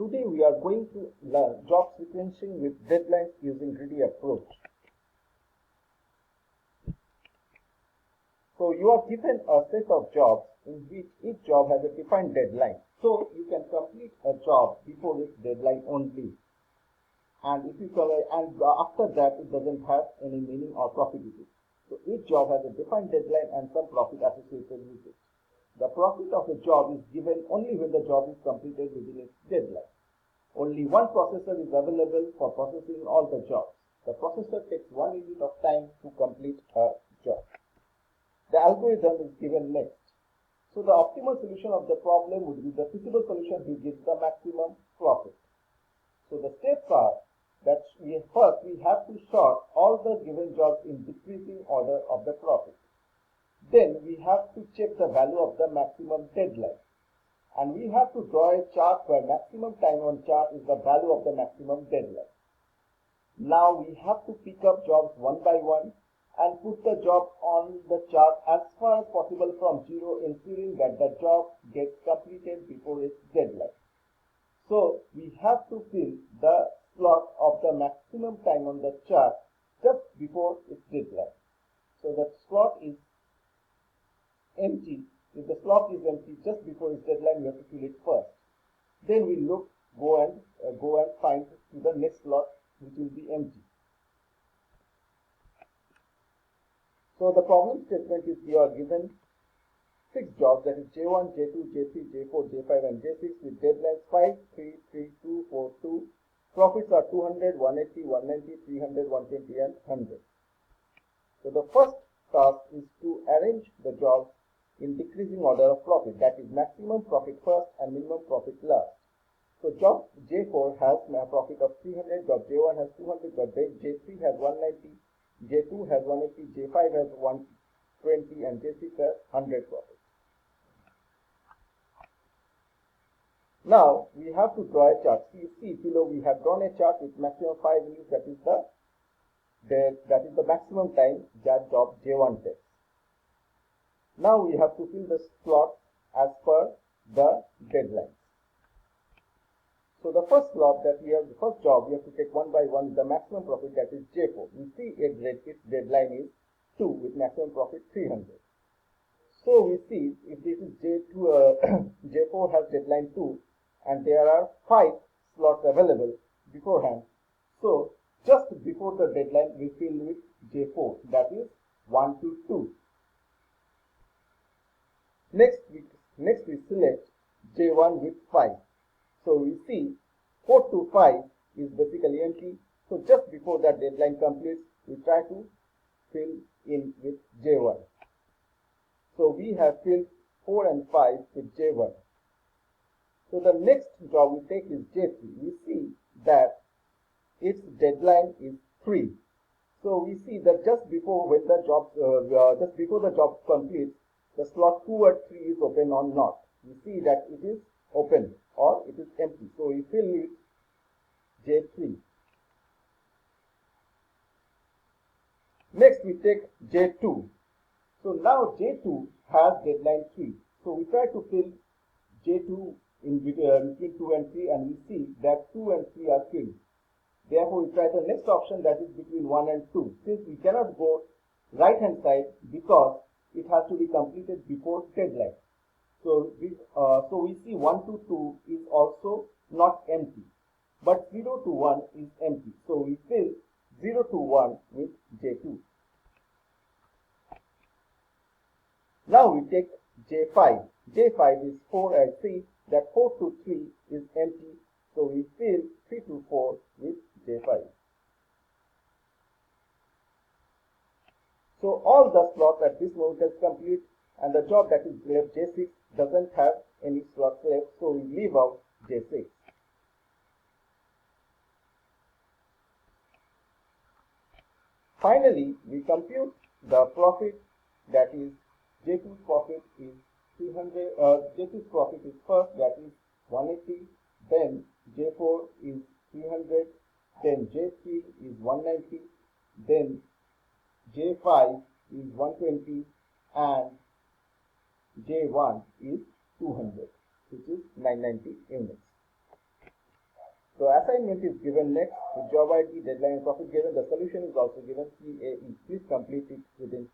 Today we are going to learn job sequencing with deadlines using greedy approach. So you are given a set of jobs in which each job has a defined deadline. So you can complete a job before its deadline only. And if you after that it doesn't have any meaning or profitability. So each job has a defined deadline and some profit associated with it. The profit of a job is given only when the job is completed within its deadline. Only one processor is available for processing all the jobs. The processor takes 1 unit of time to complete a job. The algorithm is given next. So the optimal solution of the problem would be the feasible solution which gives the maximum profit. So the steps are that first we have to sort all the given jobs in decreasing order of the profit. Then we have to check the value of the maximum deadline. And we have to draw a chart where maximum time on chart is the value of the maximum deadline. Now we have to pick up jobs one by one and put the job on the chart as far as possible from 0, ensuring that the job gets completed before its deadline. So we have to fill the slot of the maximum time on the chart just before its deadline. So the slot is empty. If the slot is empty just before its deadline, we have to fill it first. Then we go and find to the next slot which will be empty. So the problem statement is you are given 6 jobs, that is J1, J2, J3, J4, J5 and J6 with deadlines 5, 3, 3, 2, 4, 2. Profits are 200, 180, 190, 300, 120 and 100. So the first task is to arrange the jobs in decreasing order of profit, that is maximum profit first and minimum profit last. So job J4 has a profit of 300, job J1 has 200, job J3 has 190, J2 has 180, J5 has 120 and J6 has 100 profit. Now we have to draw a chart. See below we have drawn a chart with maximum 5 units, that is the maximum time that job J1 takes. Now we have to fill the slot as per the deadline. So the first slot that we have, the first job we have to take one by one, the maximum profit, that is J4. We see its deadline is 2 with maximum profit 300. So we see if this is J2, J4 has deadline 2 and there are 5 slots available beforehand. So just before the deadline we fill with J4, that is 1 to 2. Next we select J1 with 5. So we see 4 to 5 is basically empty. So just before that deadline completes, we try to fill in with J1. So we have filled 4 and 5 with J1. So the next job we take is J3. We see that its deadline is 3. So we see that just before the job completes, the slot 2 or 3 is open or not. We see that it is open or it is empty. So we fill it J3. Next we take J2. So now J2 has deadline 3. So we try to fill J2 in between 2 and 3 and we see that 2 and 3 are filled. Therefore we try the next option, that is between 1 and 2. Since we cannot go right hand side because it has to be completed before deadline. So we see 1 to 2 is also not empty, but 0 to 1 is empty. So we fill 0 to 1 with J2. Now we take J5. J5 is 4 and 3, that 4 to 3 is empty. So we fill 3 to 4 with J5. So all the slots at this moment is complete and the job that is left J6 doesn't have any slots left, so we leave out J6. Finally, we compute the profit, that is J2's profit is 300, J2's profit is first, that is 180, then J4 is 300, then J3 is 190, then J5 is 120 and J1 is 200, which is 990 units. So assignment is given next with job ID, deadline, and profit given. The solution is also given CAE. Please complete it within